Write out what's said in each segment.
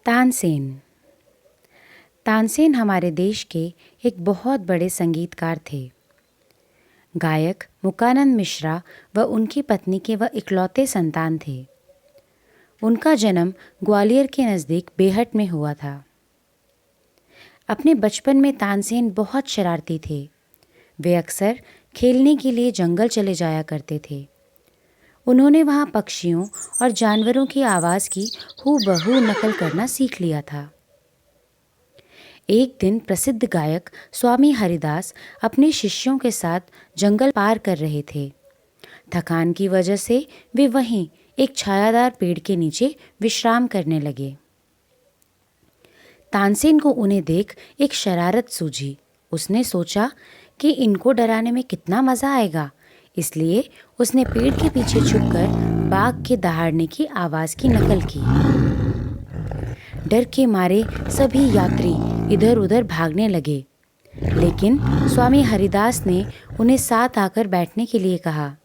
तानसेन। तानसेन हमारे देश के एक बहुत बड़े संगीतकार थे। गायक मुकानंद मिश्रा व उनकी पत्नी के वह इकलौते संतान थे। उनका जन्म ग्वालियर के नज़दीक बेहट में हुआ था। अपने बचपन में तानसेन बहुत शरारती थे। वे अक्सर खेलने के लिए जंगल चले जाया करते थे। उन्होंने वहाँ पक्षियों और जानवरों की आवाज़ की हूबहू नकल करना सीख लिया था। एक दिन प्रसिद्ध गायक स्वामी हरिदास अपने शिष्यों के साथ जंगल पार कर रहे थे। थकान की वजह से वे वहीं एक छायादार पेड़ के नीचे विश्राम करने लगे। तानसेन को उन्हें देख एक शरारत सूझी। उसने सोचा कि इनको डराने में कितना मज़ा आएगा, इसलिए उसने पेड़ के पीछे छुपकर बाघ के दहाड़ने की आवाज़ की नकल की। डर के मारे सभी यात्री इधर उधर भागने लगे, लेकिन स्वामी हरिदास ने उन्हें साथ आकर बैठने के लिए कहा।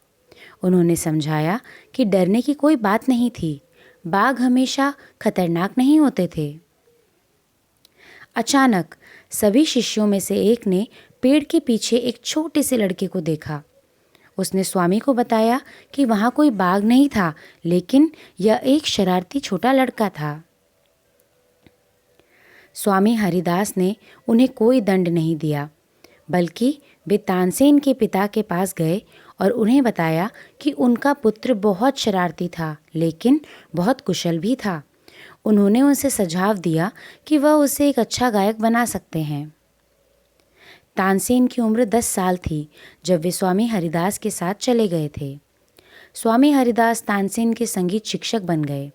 उन्होंने समझाया कि डरने की कोई बात नहीं थी, बाघ हमेशा खतरनाक नहीं होते थे। अचानक सभी शिष्यों में से एक ने पेड़ के पीछे एक छोटे से लड़के को देखा। उसने स्वामी को बताया कि वहाँ कोई बाघ नहीं था, लेकिन यह एक शरारती छोटा लड़का था। स्वामी हरिदास ने उन्हें कोई दंड नहीं दिया, बल्कि वे तानसेन के पिता के पास गए और उन्हें बताया कि उनका पुत्र बहुत शरारती था, लेकिन बहुत कुशल भी था। उन्होंने उनसे सुझाव दिया कि वह उसे एक अच्छा गायक बना सकते हैं। तानसेन की उम्र 10 साल थी जब वे स्वामी हरिदास के साथ चले गए थे। स्वामी हरिदास तानसेन के संगीत शिक्षक बन गए।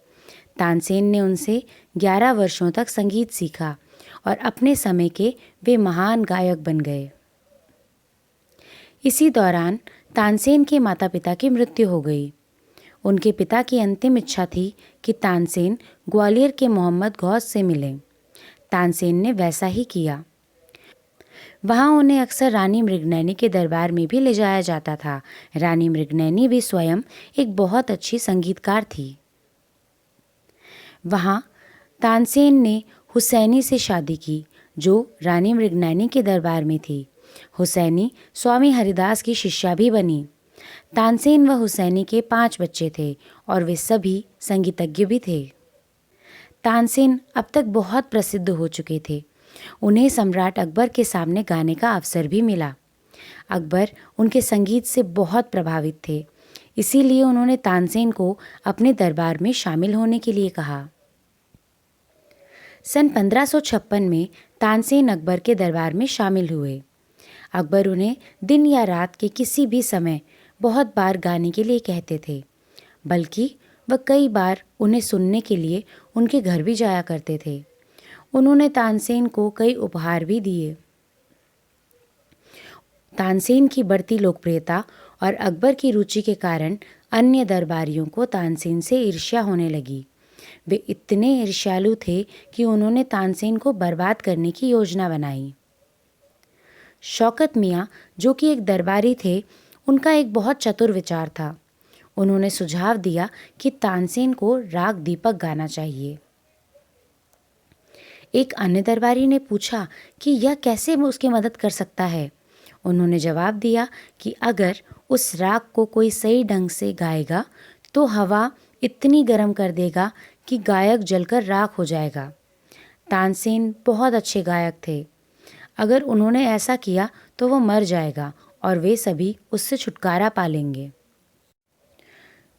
तानसेन ने उनसे 11 वर्षों तक संगीत सीखा और अपने समय के वे महान गायक बन गए। इसी दौरान तानसेन के माता पिता की मृत्यु हो गई। उनके पिता की अंतिम इच्छा थी कि तानसेन ग्वालियर के मोहम्मद गौस से मिलें। तानसेन ने वैसा ही किया। वहाँ उन्हें अक्सर रानी मृगनयनी के दरबार में भी ले जाया जाता था। रानी मृगनयनी भी स्वयं एक बहुत अच्छी संगीतकार थी। वहाँ तानसेन ने हुसैनी से शादी की, जो रानी मृगनयनी के दरबार में थी। हुसैनी स्वामी हरिदास की शिष्या भी बनी। तानसेन व हुसैनी के 5 बच्चे थे और वे सभी संगीतज्ञ भी थे। तानसेन अब तक बहुत प्रसिद्ध हो चुके थे। उन्हें सम्राट अकबर के सामने गाने का अवसर भी मिला। अकबर उनके संगीत से बहुत प्रभावित थे, इसीलिए उन्होंने तानसेन को अपने दरबार में शामिल होने के लिए कहा। सन 1556 में तानसेन अकबर के दरबार में शामिल हुए। अकबर उन्हें दिन या रात के किसी भी समय बहुत बार गाने के लिए कहते थे, बल्कि वह कई बार उन्हें सुनने के लिए उनके घर भी जाया करते थे। उन्होंने तानसेन को कई उपहार भी दिए। तानसेन की बढ़ती लोकप्रियता और अकबर की रुचि के कारण अन्य दरबारियों को तानसेन से ईर्ष्या होने लगी। वे इतने ईर्ष्यालु थे कि उन्होंने तानसेन को बर्बाद करने की योजना बनाई। शौकत मियाँ, जो कि एक दरबारी थे, उनका एक बहुत चतुर विचार था। उन्होंने सुझाव दिया कि तानसेन को राग दीपक गाना चाहिए। एक अन्य दरबारी ने पूछा कि यह कैसे उसकी मदद कर सकता है। उन्होंने जवाब दिया कि अगर उस राग को कोई सही ढंग से गाएगा तो हवा इतनी गर्म कर देगा कि गायक जलकर राख हो जाएगा। तानसेन बहुत अच्छे गायक थे। अगर उन्होंने ऐसा किया तो वो मर जाएगा और वे सभी उससे छुटकारा पा लेंगे।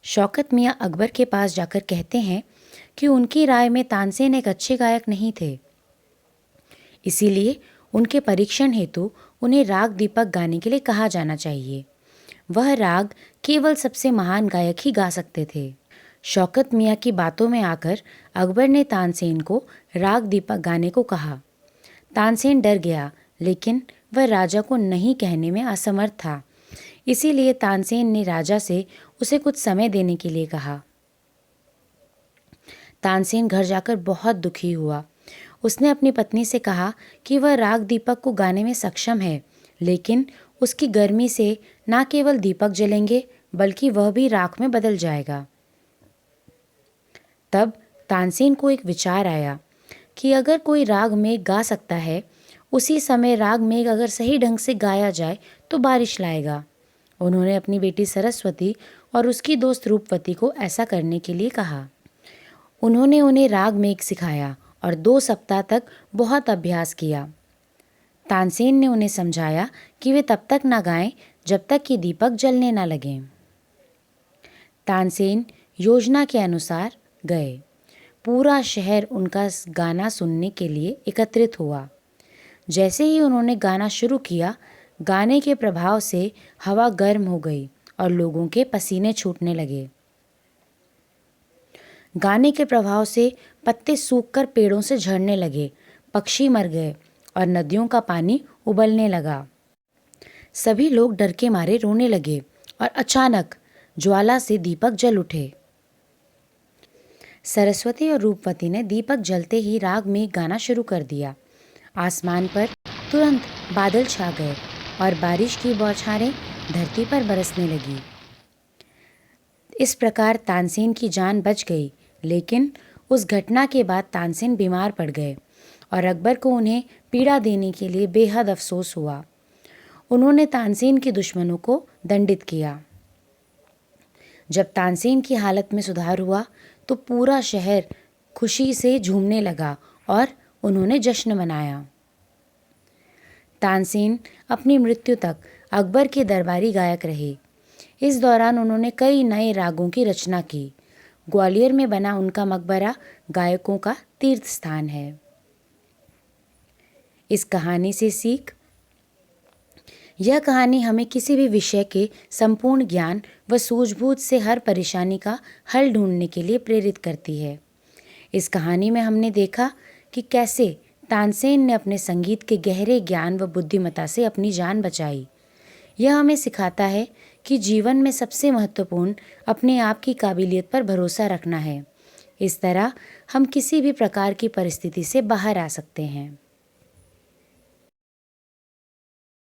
शौकत मियाँ अकबर के पास जाकर कहते हैं कि उनकी राय में तानसेन एक अच्छे गायक नहीं थे, इसीलिए उनके परीक्षण हेतु उन्हें राग दीपक गाने के लिए कहा जाना चाहिए। वह राग केवल सबसे महान गायक ही गा सकते थे। शौकत मियाँ की बातों में आकर अकबर ने तानसेन को राग दीपक गाने को कहा। तानसेन डर गया, लेकिन वह राजा को नहीं कहने में असमर्थ था। इसीलिए तानसेन ने राजा से उसे कुछ समय देने के लिए कहा। तानसेन घर जाकर बहुत दुखी हुआ। उसने अपनी पत्नी से कहा कि वह राग दीपक को गाने में सक्षम है, लेकिन उसकी गर्मी से न केवल दीपक जलेंगे बल्कि वह भी राख में बदल जाएगा। तब तानसेन को एक विचार आया। कि अगर कोई राग मेघ गा सकता है, उसी समय राग मेघ अगर सही ढंग से गाया जाए तो बारिश लाएगा। उन्होंने अपनी बेटी सरस्वती और उसकी दोस्त रूपवती को ऐसा करने के लिए कहा। उन्होंने उन्हें राग मेघ सिखाया और 2 सप्ताह तक बहुत अभ्यास किया। तानसेन ने उन्हें समझाया कि वे तब तक ना गाएं जब तक कि दीपक जलने ना लगें। तानसेन योजना के अनुसार गए। पूरा शहर उनका गाना सुनने के लिए एकत्रित हुआ। जैसे ही उन्होंने गाना शुरू किया, गाने के प्रभाव से हवा गर्म हो गई और लोगों के पसीने छूटने लगे। गाने के प्रभाव से पत्ते सूखकर पेड़ों से झड़ने लगे, पक्षी मर गए और नदियों का पानी उबलने लगा। सभी लोग डर के मारे रोने लगे और अचानक ज्वाला से दीपक जल उठे। सरस्वती और रूपवती ने दीपक जलते ही राग में गाना शुरू कर दिया। आसमान पर तुरंत बादल छा गए और बारिश की बौछारें धरती पर बरसने लगी। इस प्रकार तानसेन की जान बच गई, लेकिन उस घटना के बाद तानसेन बीमार पड़ गए और अकबर को उन्हें पीड़ा देने के लिए बेहद अफसोस हुआ। उन्होंने तानसेन के दुश्मनों को दंडित किया। जब तानसेन की हालत में सुधार हुआ तो पूरा शहर खुशी से झूमने लगा और उन्होंने जश्न मनाया। तानसेन अपनी मृत्यु तक अकबर के दरबारी गायक रहे। इस दौरान उन्होंने कई नए रागों की रचना की। ग्वालियर में बना उनका मकबरा गायकों का तीर्थ स्थान है। इस कहानी से सीख: यह कहानी हमें किसी भी विषय के संपूर्ण ज्ञान व सूझबूझ से हर परेशानी का हल ढूंढने के लिए प्रेरित करती है। इस कहानी में हमने देखा कि कैसे तानसेन ने अपने संगीत के गहरे ज्ञान व बुद्धिमत्ता से अपनी जान बचाई। यह हमें सिखाता है कि जीवन में सबसे महत्वपूर्ण अपने आप की काबिलियत पर भरोसा रखना है। इस तरह हम किसी भी प्रकार की परिस्थिति से बाहर आ सकते हैं।